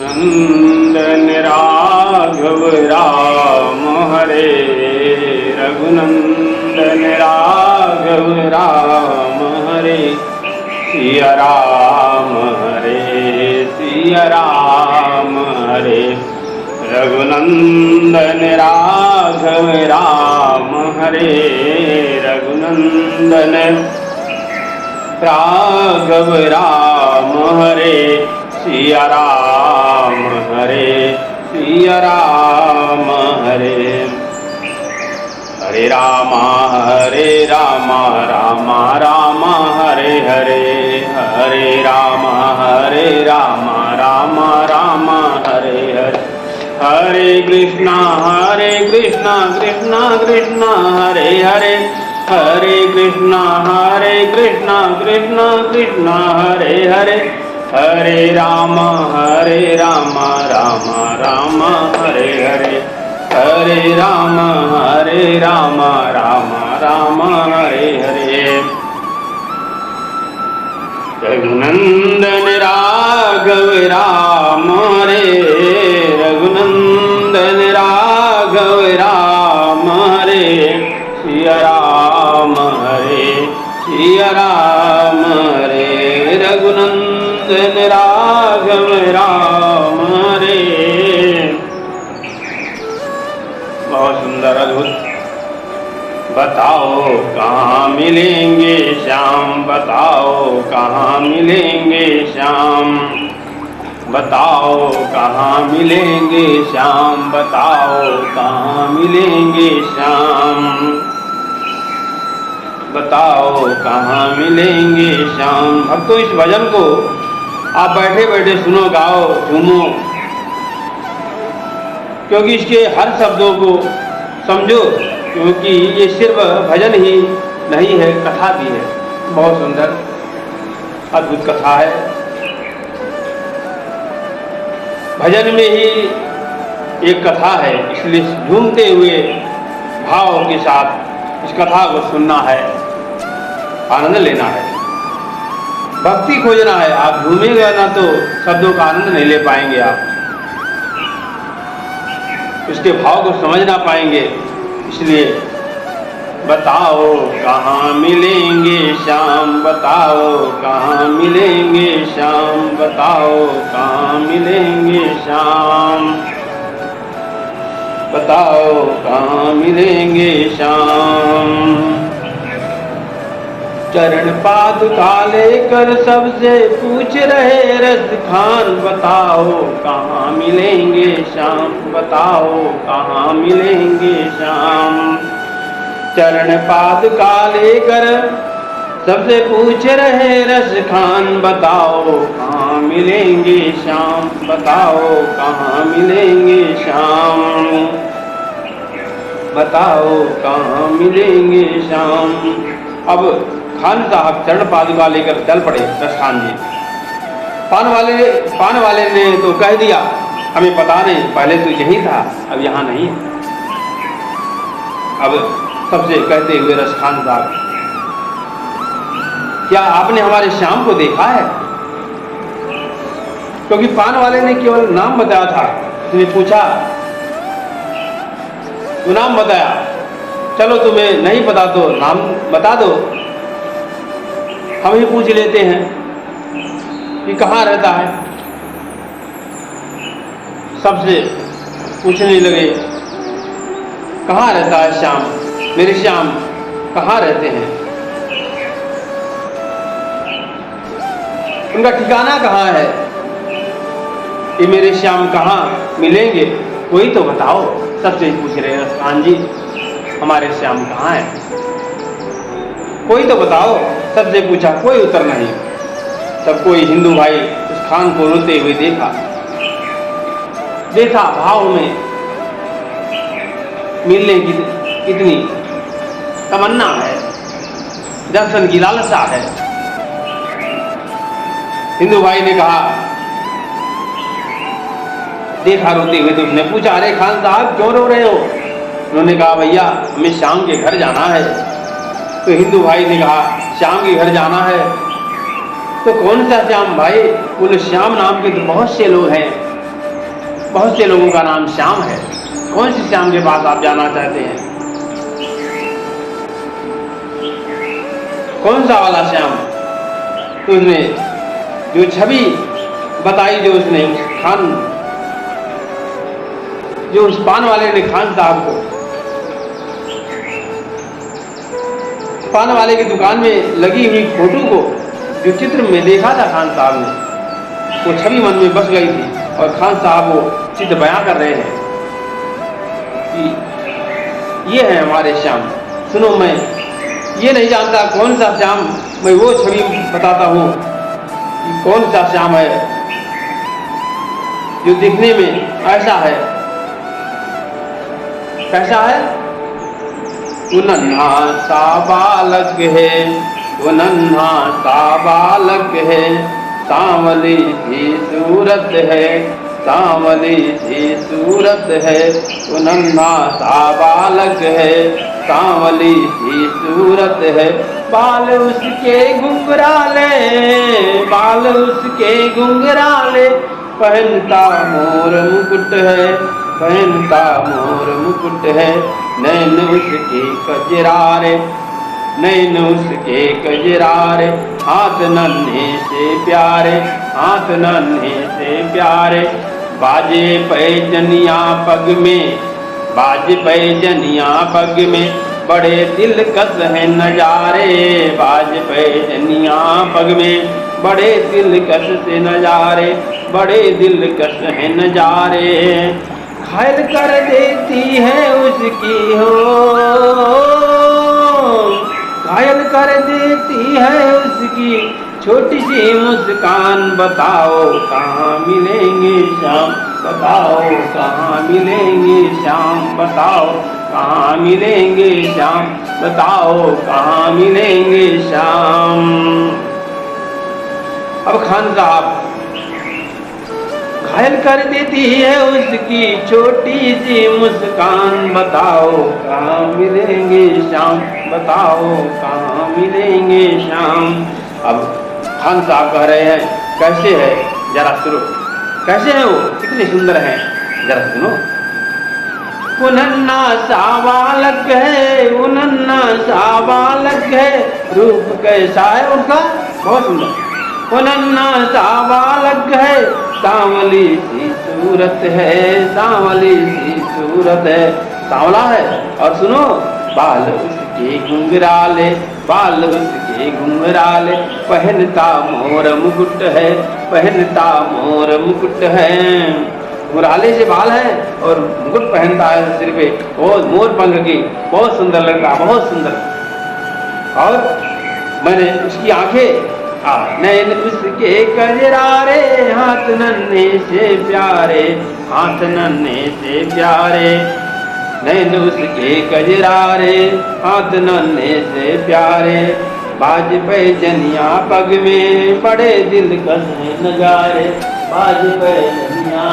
नंदन राघव राम हरे, रघुनंदन राघव राम हरे, सिया राम हरे सिया राम हरे, रघुनंदन राघव राम हरे, रघुनंदन राघव राम हरे, सिया राम हरे सिया राम हरे, हरे राम राम राम हरे हरे, हरे राम राम राम हरे हरे, हरे कृष्णा कृष्णा कृष्णा हरे हरे, हरे कृष्णा कृष्णा कृष्णा हरे हरे, हरे राम राम राम हरे हरे, हरे राम राम हरे हरे, रघुनंदन राघव राम हरे, रघुनंदन राघव राम हरे, सिया राम हरे सिया राम हरे, रघुनंदन राघव राम हरे। बहुत सुंदर अद्भुत। बताओ कहाँ मिलेंगे श्याम, बताओ कहाँ मिलेंगे श्याम, बताओ कहाँ मिलेंगे श्याम, बताओ कहाँ मिलेंगे श्याम, बताओ कहाँ मिलेंगे श्याम। भक्तों, इस भजन को आप बैठे बैठे सुनो, गाओ, झूमो, क्योंकि इसके हर शब्दों को समझो, क्योंकि ये सिर्फ भजन ही नहीं है, कथा भी है। बहुत सुंदर अद्भुत कथा है। भजन में ही एक कथा है, इसलिए झूमते हुए भाव के साथ इस कथा को सुनना है, आनंद लेना है, भक्ति खोजना है। आप झूमेगा ना तो शब्दों का आनंद नहीं ले पाएंगे, आप उसके भाव को समझ ना पाएंगे। इसलिए बताओ कहाँ मिलेंगे श्याम, बताओ कहाँ मिलेंगे श्याम, बताओ कहाँ मिलेंगे श्याम, बताओ कहाँ मिलेंगे श्याम। चरण पादुका लेकर सबसे पूछ रहे रस खान, बताओ कहाँ मिलेंगे श्याम, बताओ कहाँ मिलेंगे श्याम। चरण पादुका लेकर सबसे पूछ रहे रस खान, बताओ कहाँ मिलेंगे श्याम, बताओ कहाँ मिलेंगे श्याम, बताओ कहाँ मिलेंगे श्याम। अब खान साहब चरण पादुका लेकर चल पड़े रसखान जी। पान वाले ने तो कह दिया, हमें पता नहीं, पहले तो यही था, अब यहाँ नहीं है। अब सबसे कहते हुए रसखान साहब, क्या आपने हमारे श्याम को देखा है? क्योंकि पान वाले ने केवल नाम बताया था। उसने पूछा, तो नाम बताया, चलो तुम्हें नहीं पता तो नाम बता दो, हम ही पूछ लेते हैं कि कहाँ रहता है। सबसे पूछने लगे, कहाँ रहता है श्याम, मेरे श्याम कहाँ रहते हैं, उनका ठिकाना कहाँ है, ये मेरे श्याम कहाँ मिलेंगे, कोई तो बताओ। सबसे पूछ रहे हैं, खान जी हमारे श्याम कहाँ है, कोई तो बताओ। सबसे पूछा, कोई उत्तर नहीं। सब कोई हिंदू भाई उस खान को रोते हुए देखा भाव में मिलने की कितनी तमन्ना है, दर्शन की लालसा है। हिंदू भाई ने कहा, देखा रोते हुए तो उसने पूछा, अरे खान साहब क्यों रो रहे हो? उन्होंने कहा, भैया हमें श्याम के घर जाना है। तो हिंदू भाई ने कहा, श्याम के घर जाना है तो कौन सा श्याम भाई? बोले, श्याम नाम के तो बहुत से लोग हैं, बहुत से लोगों का नाम श्याम है। कौन सी श्याम के पास आप जाना चाहते हैं? कौन सा वाला श्याम? तो उसने जो छवि बताई, जो उसने उस खान, जो उस पान वाले ने खान साहब को, पान वाले की दुकान में लगी हुई फोटो को जो चित्र में देखा था खान साहब ने, वो छवि मन में बस गई थी और खान साहब वो चित्र बयां कर रहे हैं कि ये है हमारे श्याम। सुनो, मैं ये नहीं जानता कौन सा श्याम, मैं वो छवि बताता हूँ कि कौन सा श्याम है जो दिखने में ऐसा है। कैसा है? वो नन्हा सा बालक है, वो नन्हा सा बालक है, सांवली सी सूरत है, सांवली सी सूरत है, वो नन्हा सा बालक है, सांवली सी सूरत है। बाल उसके घुंघराले, बाल उसके घुंघराले, पहनता मोर मुकुट है, पहनता मोर मुकुट है। नैन उसके कजरारे, नैन उसके कजरारे, हाथ नन्हे से प्यारे, हाथ नन्हे से प्यारे। बाजे पैजनिया पग में, बाजे पैजनिया पग में, बड़े दिलकश है नजारे। बाजे पैजनिया पग में, बड़े दिलकश से नजारे, बड़े दिलकश है नजारे। घायल कर देती है उसकी हो, घायल कर देती है उसकी छोटी सी मुस्कान। बताओ कहाँ मिलेंगे श्याम, बताओ कहाँ मिलेंगे श्याम, बताओ कहाँ मिलेंगे श्याम, बताओ कहाँ मिलेंगे श्याम। अब खान साहब, घायल कर देती है उसकी छोटी सी मुस्कान। बताओ कहाँ मिलेंगे श्याम, बताओ कहाँ मिलेंगे श्याम। अब खान साहब कह रहे हैं, कैसे है जरा सुनो, कैसे है वो, कितने सुंदर हैं, जरा सुनो। वो नन्हा सा बालक है, वो नन्हा सा बालक है, रूप कैसा है उसका, बहुत सुंदर। वो नन्हा सा बालक है, सांवली सी सूरत है, सांवली सी सूरत है, सांवला है। और सुनो, बाल उसके घुंघराले, बाल उसके घुंघराले, पहनता मोर मुकुट है, पहनता मोर मुकुट है। घुंघराले से बाल है और मुकुट पहनता है सिर पे, बहुत मोर पंख की, बहुत सुंदर लगता, बहुत सुंदर। और मैंने उसकी आंखें, नैन उसके कजरारे, हाथ नन्हे से प्यारे, हाथ नन्हे से प्यारे। नैन उसके कजरारे, हाथ नन्हे से प्यारे। बाज पैजनिया पग में, बड़े दिलकश है नजारे। बाज पैजनिया,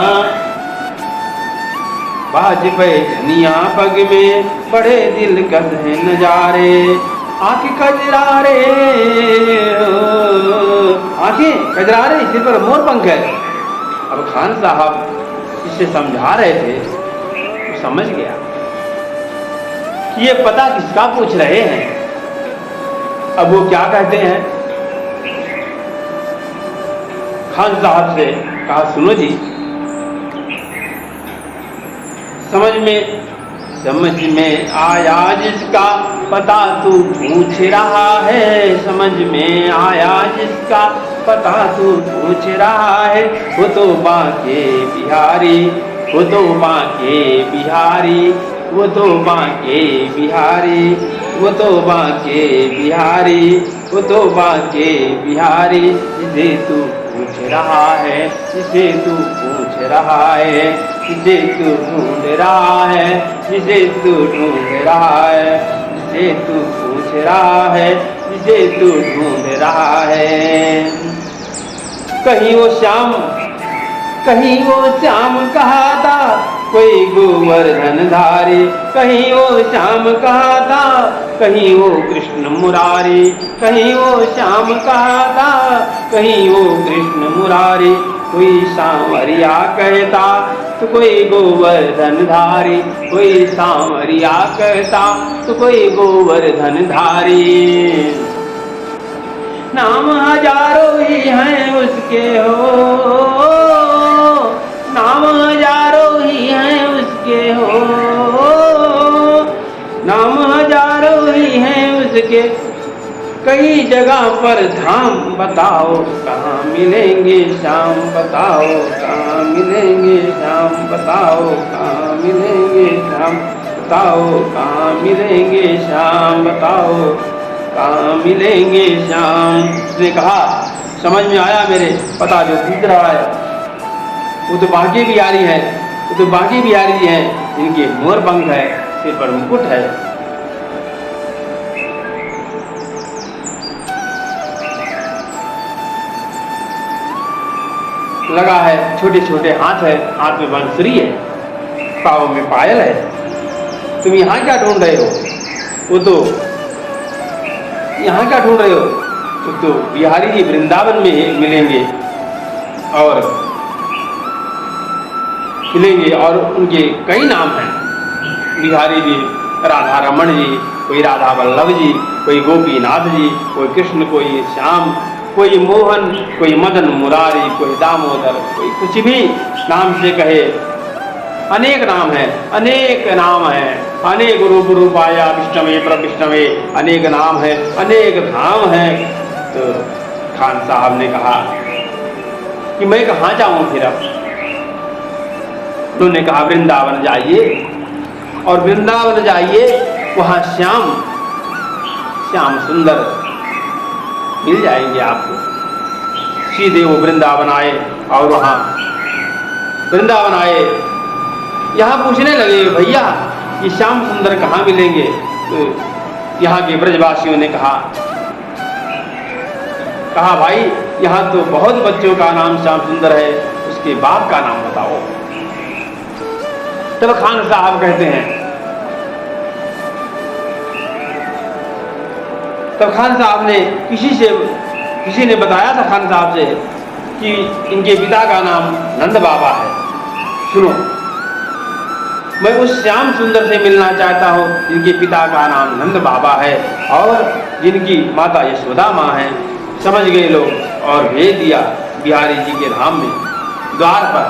बाज पैजनिया पग में, बड़े दिलकश है नजारे। आंखें कजरारे, आंखें कजरारे, सिर पर मोर पंख है। अब खान साहब इसे समझा रहे थे, तो समझ गया कि ये पता किसका पूछ रहे हैं। अब वो क्या कहते हैं, खान साहब से कहा, सुनो जी, समझ में आया जिसका पता तू पूछ रहा है, समझ में आया जिसका पता तू पूछ रहा है। वो तो बांके बिहारी, वो तो बांके बिहारी, वो तो बांके बिहारी, वो तो बांके बिहारी, वो तो बांके बिहारी। जिसे तू पूछ रहा है, जिसे तू पूछ रहा है, जिसे तू ढूंढ रहा है, जिसे तू ढूंढ रहा है, जिसे तू पूछ रहा है, जिसे तू ढूंढ रहा है। कहीं वो श्याम, कहीं वो श्याम कहा था कोई गोवर्धन धारी, कहीं वो श्याम कहा था, कहीं वो कृष्ण मुरारी, कहीं वो श्याम कहा था, कहीं वो कृष्ण मुरारी। कोई सांवरिया कहता तो कोई गोवर्धन धारी, कोई सांवरिया कहता तो कोई गोवर्धन धारी। नाम हजारों ही हैं उसके हो, नाम हजारों ही हैं उसके हो, नाम हजारों ही हैं उसके, कई जगह पर धाम बताओ कहाँ मिलेंगे श्याम, बताओ कहाँ मिलेंगे श्याम, बताओ कहाँ मिलेंगे श्याम, बताओ कहाँ मिलेंगे श्याम, बताओ कहाँ मिलेंगे श्याम। उसने कहा समझ में आया मेरे, पता जो पूछ रहा है वो तो बांके बिहारी है, वो तो बांके बिहारी है, इनके मोर पंख है, सिर पर मुकुट है। लगा है, छोटे छोटे हाथ है, हाथ में बांसुरी है, पाँव में पायल है। तुम यहाँ क्या ढूंढ रहे हो? वो तो यहाँ क्या ढूंढ रहे हो? वो तो बिहारी जी वृंदावन में मिलेंगे और उनके कई नाम हैं। बिहारी जी, राधा रमण जी, कोई राधा वल्लभ जी, कोई गोपीनाथ जी, कोई कृष्ण, कोई श्याम, कोई मोहन, कोई मदन मुरारी, कोई दामोदर, कोई कुछ भी नाम से कहे, अनेक नाम है, अनेक नाम है, अनेक रूप रूपाया विष्णवे प्रविष्णवे, अनेक नाम है, अनेक धाम है। तो खान साहब ने कहा कि मैं कहाँ जाऊं फिर अब? उन्होंने कहा वृंदावन जाइए, और वृंदावन जाइए, वहां श्याम श्याम सुंदर मिल जाएंगे आपको। सीधे वो वृंदावन आए और वहां वृंदावन आए, यहाँ पूछने लगे भैया ये श्याम सुंदर कहाँ मिलेंगे? तो यहाँ के ब्रजवासियों ने कहा भाई यहाँ तो बहुत बच्चों का नाम श्याम सुंदर है, उसके बाप का नाम बताओ। तब खान साहब कहते हैं, तब खान साहब ने किसी ने बताया था खान साहब से कि इनके पिता का नाम नंद बाबा है। सुनो, मैं उस श्याम सुंदर से मिलना चाहता हूँ जिनके पिता का नाम नंद बाबा है और जिनकी माता यशोदा माँ है। समझ गए लोग और भेज दिया बिहारी जी के धाम में, द्वार पर।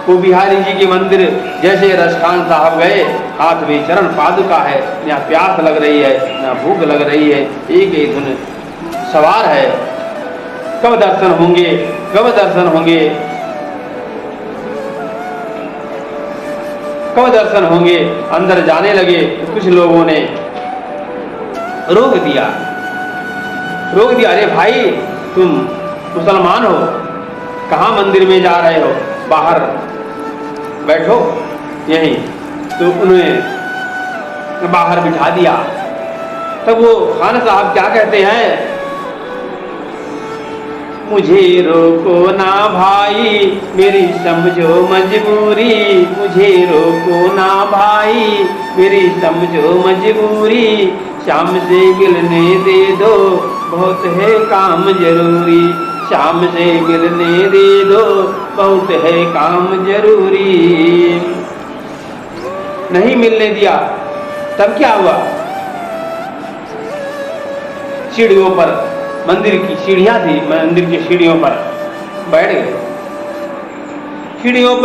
वो बिहारी जी के मंदिर जैसे रसखान साहब गए, हाथ में चरण पादुका है, यहाँ प्यास लग रही है, यहाँ भूख लग रही है, एक ही धुन सवार है, कब दर्शन होंगे, कब दर्शन होंगे, कब दर्शन होंगे। अंदर जाने लगे तो कुछ लोगों ने रोक दिया। अरे भाई तुम मुसलमान हो, कहाँ मंदिर में जा रहे हो, बाहर बैठो यहीं। तो उन्हें बाहर बिठा दिया। तब वो खान साहब क्या कहते हैं, मुझे रोको ना भाई मेरी समझो मजबूरी, मुझे रोको ना भाई मेरी समझो मजबूरी, शाम से मिलने दे दो बहुत है काम जरूरी, शाम से मिलने दे दो बहुत है काम जरूरी। नहीं मिलने दिया। तब क्या हुआ, सीढ़ियों पर, मंदिर की सीढ़ियां थी, मंदिर की सीढ़ियों पर बैठ गए। सीढ़ियों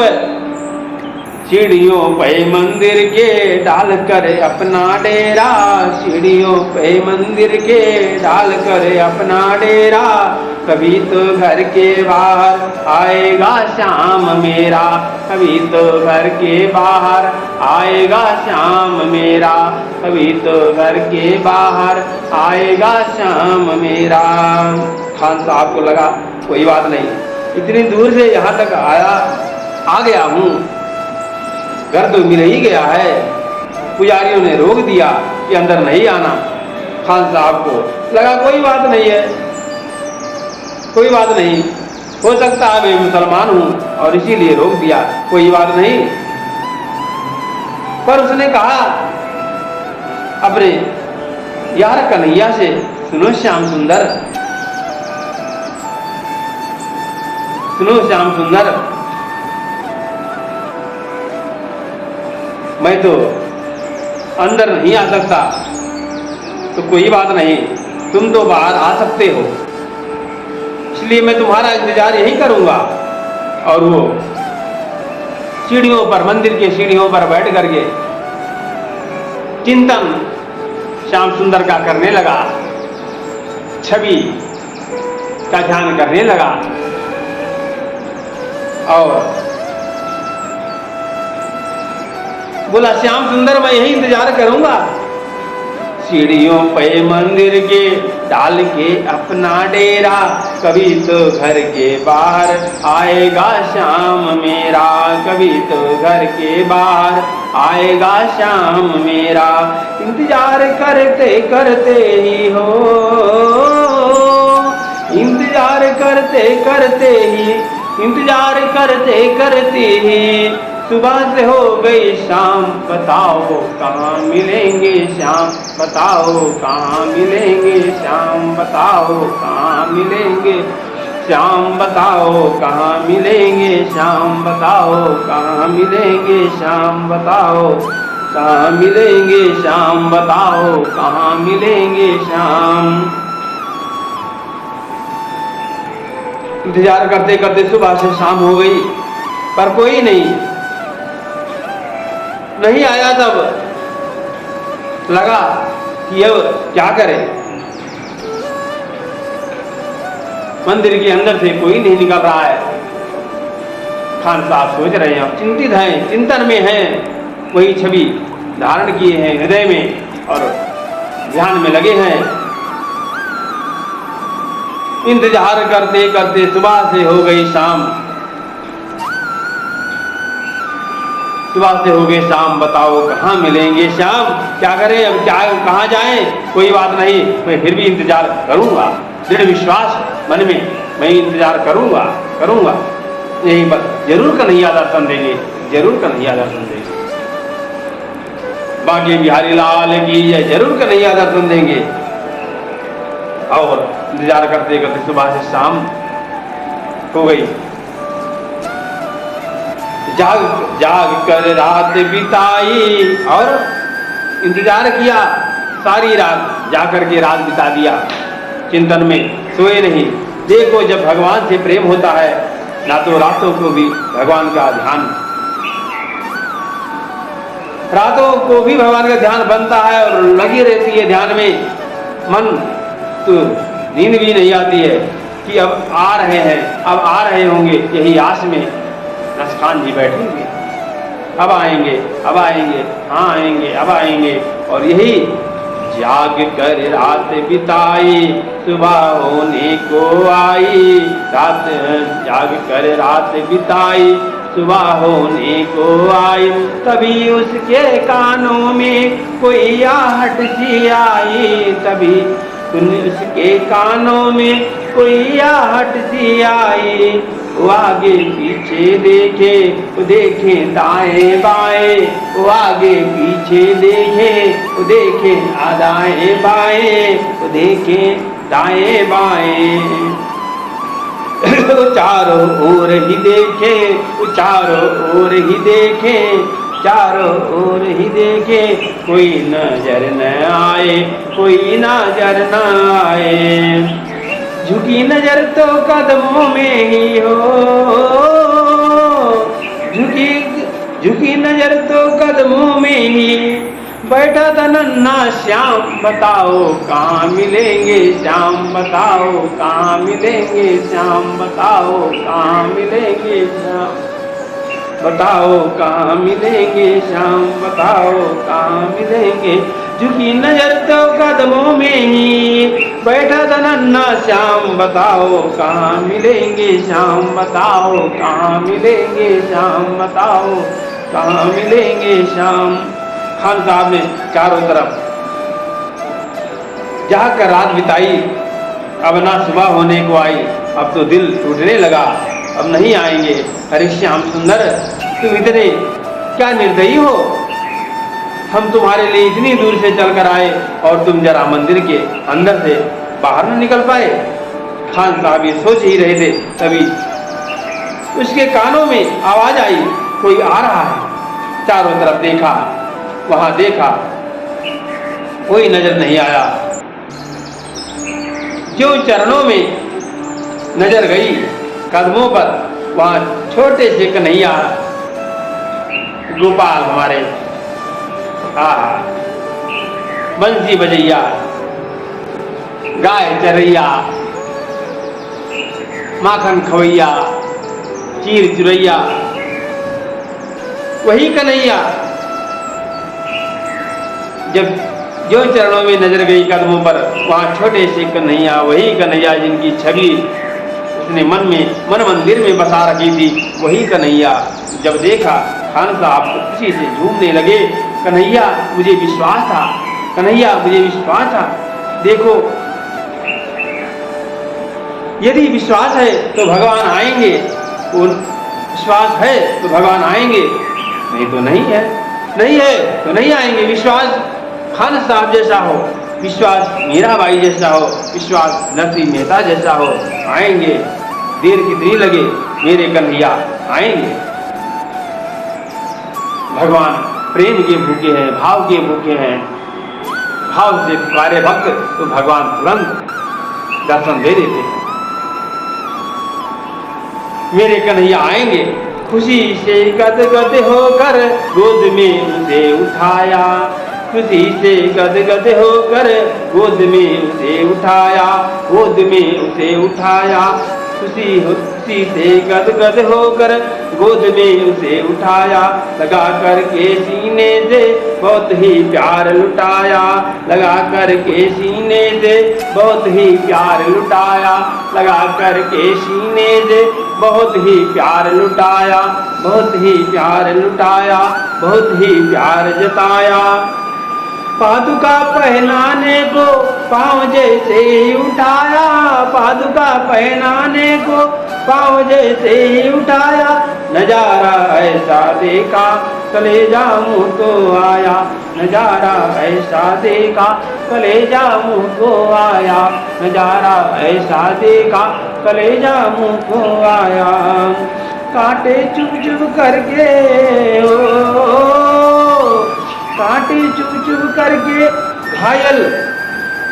पे मंदिर के डाल कर अपना डेरा, सीढ़ियों पे मंदिर के डाल कर अपना डेरा, कभी तो घर के बाहर आएगा श्याम मेरा, कभी तो घर के बाहर आएगा श्याम मेरा, कभी तो घर के बाहर आएगा श्याम मेरा। खान साहब को लगा कोई बात नहीं, इतनी दूर से यहाँ तक आ गया हूँ, घर तो मिल ही गया है। पुजारियों ने रोक दिया कि अंदर नहीं आना। खान साहब को लगा कोई बात नहीं है, कोई बात नहीं, हो सकता है मैं मुसलमान हूं और इसीलिए रोक दिया, कोई बात नहीं। पर उसने कहा अपने यार कन्हैया से, सुनो श्याम सुंदर, सुनो श्याम सुंदर, मैं तो अंदर नहीं आ सकता, तो कोई बात नहीं, तुम तो बाहर आ सकते हो, इसलिए मैं तुम्हारा इंतजार यही करूंगा। और वो सीढ़ियों पर, मंदिर के सीढ़ियों पर बैठ करके चिंतन श्याम सुंदर का करने लगा, छवि का ध्यान करने लगा। और बोला, श्याम सुंदर मैं यही इंतजार करूंगा, सीढ़ियों पे मंदिर के डाल के अपना डेरा, कभी तो घर के बाहर आएगा श्याम मेरा, कभी तो घर के बाहर आएगा श्याम मेरा। इंतजार करते करते ही हो, इंतजार करते करते ही, इंतजार करते करते ही सुबह से हो गई शाम, बताओ कहाँ मिलेंगे श्याम, बताओ कहाँ मिलेंगे श्याम, बताओ कहाँ मिलेंगे श्याम, बताओ कहाँ मिलेंगे श्याम, बताओ कहाँ मिलेंगे श्याम, बताओ कहाँ मिलेंगे श्याम, बताओ कहाँ मिलेंगे श्याम। इंतजार करते करते सुबह से शाम हो गई, पर कोई नहीं आया। तब लगा कि अब क्या करें, मंदिर के अंदर से कोई नहीं निकल रहा है। खान साहब सोच रहे हैं, चिंतित हैं, चिंतन में हैं, वही छवि धारण किए हैं हृदय में और ध्यान में लगे हैं। इंतजार करते करते सुबह से हो गई शाम, सुबह से हो गए शाम, बताओ कहाँ मिलेंगे श्याम, क्या करें अब, क्या कहाँ जाएं। कोई बात नहीं, मैं फिर भी इंतजार करूंगा, दृढ़ विश्वास मन में, मैं इंतजार करूंगा करूंगा, यही बस जरूर कन्हैया दर्शन देंगे, जरूर कन्हैया दर्शन देंगे, बाकी बिहारी लाल की जय, जरूर कन्हैया दर्शन देंगे। और इंतजार करते करते सुबह से शाम हो गई। जाग जाग कर रात बिताई और इंतजार किया, सारी रात जाकर के रात बिता दिया चिंतन में, सोए नहीं। देखो जब भगवान से प्रेम होता है ना तो रातों को भी भगवान का ध्यान, रातों को भी भगवान का ध्यान बनता है और लगी रहती है ध्यान में मन, तो नींद भी नहीं आती है कि अब आ रहे हैं, अब आ रहे होंगे, यही आस में रसखान जी बैठेंगे, अब आएंगे, अब आएंगे, हाँ आएंगे, अब आएंगे। और यही जाग कर रात बिताई, सुबह होने को आई, रात जाग कर रात बिताई, सुबह होने को आई, तभी उसके कानों में कोई आहट सी आई, तभी उसके कानों में कोई आहट सी आई। वो आगे पीछे देखे, वो देखे दाएं बाएं, वो आगे पीछे देखे, वो देखे दाएं बाएं, वो देखे दाएं बाएं, वो चारों ओर ही देखे, वो चारों ओर ही देखे, चारों ओर ही देखे, कोई नजर न आए, कोई नजर न आए। झुकी नजर तो कदमों में ही हो, झुकी नजर तो कदमों में ही बैठा था नन्हा श्याम, बताओ कहाँ मिलेंगे श्याम, बताओ कहाँ मिलेंगे श्याम, बताओ कहाँ मिलेंगे श्याम, बताओ कहाँ मिलेंगे श्याम, बताओ कहाँ मिलेंगे। झुकी नजर तो कदमों में ही बैठा था नन्हा श्याम, बताओ कहाँ मिलेंगे श्याम, बताओ कहाँ मिलेंगे श्याम, बताओ कहाँ मिलेंगे श्याम। खान साहब ने चारों तरफ जाकर रात बिताई, अब ना सुबह होने को आई, अब तो दिल टूटने लगा, अब नहीं आएंगे। अरे श्याम सुंदर, तुम इतने क्या निर्दयी हो, हम तुम्हारे लिए इतनी दूर से चलकर आए और तुम जरा मंदिर के अंदर से बाहर न निकल पाए। खान साहब ये सोच ही रहे थे, तभी उसके कानों में आवाज आई, कोई आ रहा है। चारों तरफ देखा, वहां देखा, कोई नजर नहीं आया। जो चरणों में नजर गई, कदमों पर, वहां छोटे से कन्हैया गोपाल हमारे बंसी बजैया, गाय चरैया, माखन खवैया, चीर चुरैया, वही कन्हैया जब जो चरणों में नजर गई कदमों पर, वहां छोटे से कन्हैया, वही कन्हैया जिनकी छवि उसने मन मंदिर में बसा रखी थी, वही कन्हैया जब देखा, खान साहब तो खुशी से झूमने लगे। कन्हैया मुझे विश्वास था, कन्हैया मुझे विश्वास था। देखो, यदि विश्वास है तो भगवान आएंगे, और विश्वास है तो भगवान आएंगे, नहीं तो नहीं है, नहीं है तो नहीं आएंगे। विश्वास खान साहब जैसा हो, विश्वास मीराबाई जैसा हो, विश्वास नरसिंह मेहता जैसा हो, आएंगे। देर कितनी लगे, मेरे कन्हैया आएंगे। भगवान प्रेम के भूखे हैं, भाव के भूखे हैं। भाव से पुकारे भक्त तो भगवान तुरंत दर्शन दे देते हैं। मेरे कन्हैया आएंगे। खुशी से गदगद होकर गोद में उसे उठाया, खुशी से गदगद होकर गोद में उसे उठाया, गोद में उसे उठाया। खुशी से गदगद होकर गोद में उसे उठाया, लगा करके सीने से बहुत ही प्यार लुटाया, लगा करके सीने से बहुत ही प्यार लुटाया, लगा करके सीने से बहुत ही प्यार लुटाया, बहुत ही प्यार लुटाया, बहुत ही प्यार जताया। पादुका पहनाने को पाँव जैसे ही उठाया, पादुका पहनाने को पाँव जैसे ही उठाया। नजारा ऐसा देखा कलेजा मुँह को आया, नजारा ऐसा देखा कलेजा मुँह को आया, नजारा ऐसा देखा कलेजा मुँह को आया। कांटे चुभ चुभ करके कांटे चुभ चुभ करके घायल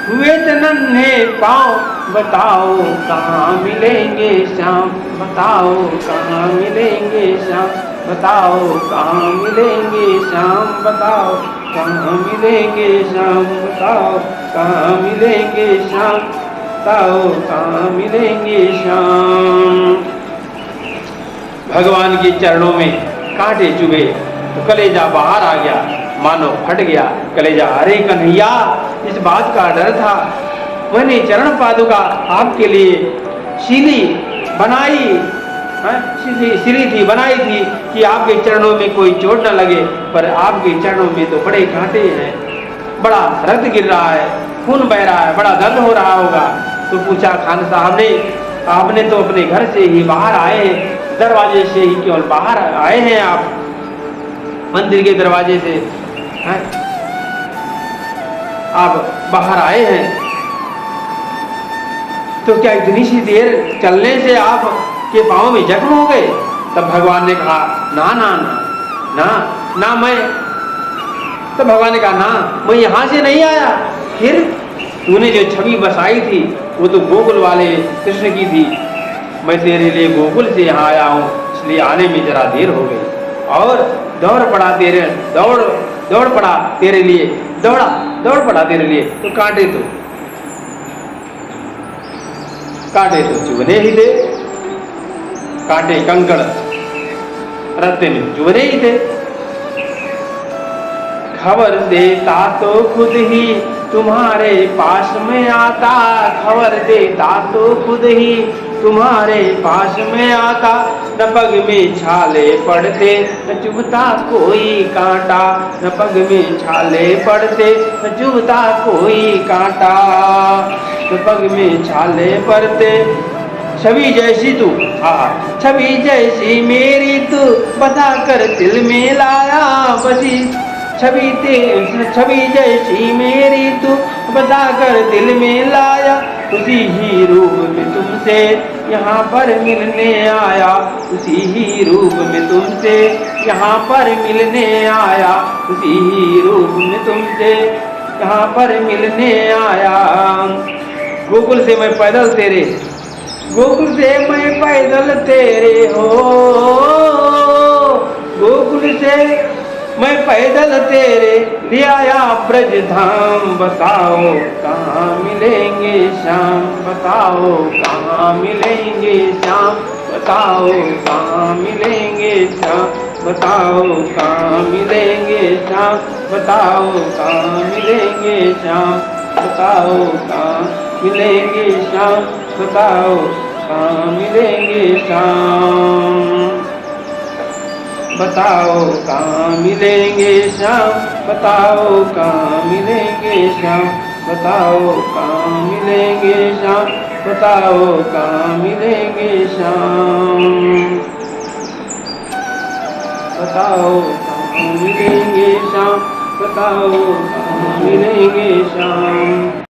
हुए नन्हे पाँव, बताओ कहाँ मिलेंगे श्याम, बताओ कहाँ मिलेंगे श्याम, बताओ कहाँ मिलेंगे श्याम, बताओ कहाँ मिलेंगे श्याम, बताओ कहाँ मिलेंगे श्याम, बताओ कहाँ मिलेंगे श्याम। भगवान के चरणों में कांटे चुभे तो कलेजा बाहर आ गया, मानो फट गया कलेजा। अरे कन्हैया, इस बात का डर था, मैंने चरण पादुका आपके लिए शीली बनाई, सिरी थी बनाई थी कि आपके चरणों में कोई चोट न लगे, पर आपके चरणों में तो बड़े कांटे हैं, बड़ा रक्त गिर रहा है, खून बह रहा है, बड़ा दर्द हो रहा होगा। तो पूछा खान साहब ने, आपने तो अपने घर से ही बाहर आए हैं, दरवाजे से ही केवल बाहर आए हैं आप, मंदिर के दरवाजे से आप बाहर आए हैं, तो क्या इतनी सी देर चलने से आप के पांव में जख्म हो गए? तब भगवान ने कहा ना ना ना ना ना मैं, तो भगवान ने कहा ना, मैं यहां से नहीं आया। फिर तूने जो छवि बसाई थी वो तो गोकुल वाले कृष्ण की थी, मैं तेरे लिए गोकुल से यहाँ आया हूँ, इसलिए आने में जरा देर हो गई, और दौड़ पड़ा तेरे लिए, दौड़ पड़ा तेरे लिए। तो कांटे तो चुभने ही थे, कांटे कंकड़ रस्ते में चुभने ही थे। खबर देता तो खुद ही तुम्हारे पास में आता, खबर देता तो खुद ही तुम्हारे पास में आता। न पग में छाले पड़ते न चुभता कोई कांटा, न पग में छाले पड़ते न चुभता कोई कांटा, न पग में छाले पड़ते। छवि जैसी तू, छवि जैसी मेरी तू बता कर दिल में लाया, बसी छवि जैसी मेरी तू बता कर दिल में लाया। उसी ही रूप में तुमसे यहाँ पर मिलने आया उसी ही रूप में तुमसे, यहाँ पर मिलने आया उसी ही रूप में तुमसे, यहाँ पर मिलने आया। गोकुल से मैं पैदल तेरे, गोकुल से मैं पैदल तेरे हो, गोकुल से मैं पैदल तेरे ले आया ब्रज धाम। बताओ कहाँ मिलेंगे श्याम, बताओ कहाँ मिलेंगे श्याम, बताओ कहाँ मिलेंगे श्याम, बताओ कहाँ मिलेंगे श्याम, बताओ कहाँ मिलेंगे श्याम, बताओ कहाँ मिलेंगे श्याम, बताओ कहाँ मिलेंगे श्याम, बताओ कहाँ मिलेंगे श्याम, बताओ कहाँ मिलेंगे श्याम, बताओ कहाँ मिलेंगे श्याम, बताओ कहाँ मिलेंगे श्याम, बताओ कहाँ मिलेंगे श्याम, बताओ कहाँ मिलेंगे श्याम।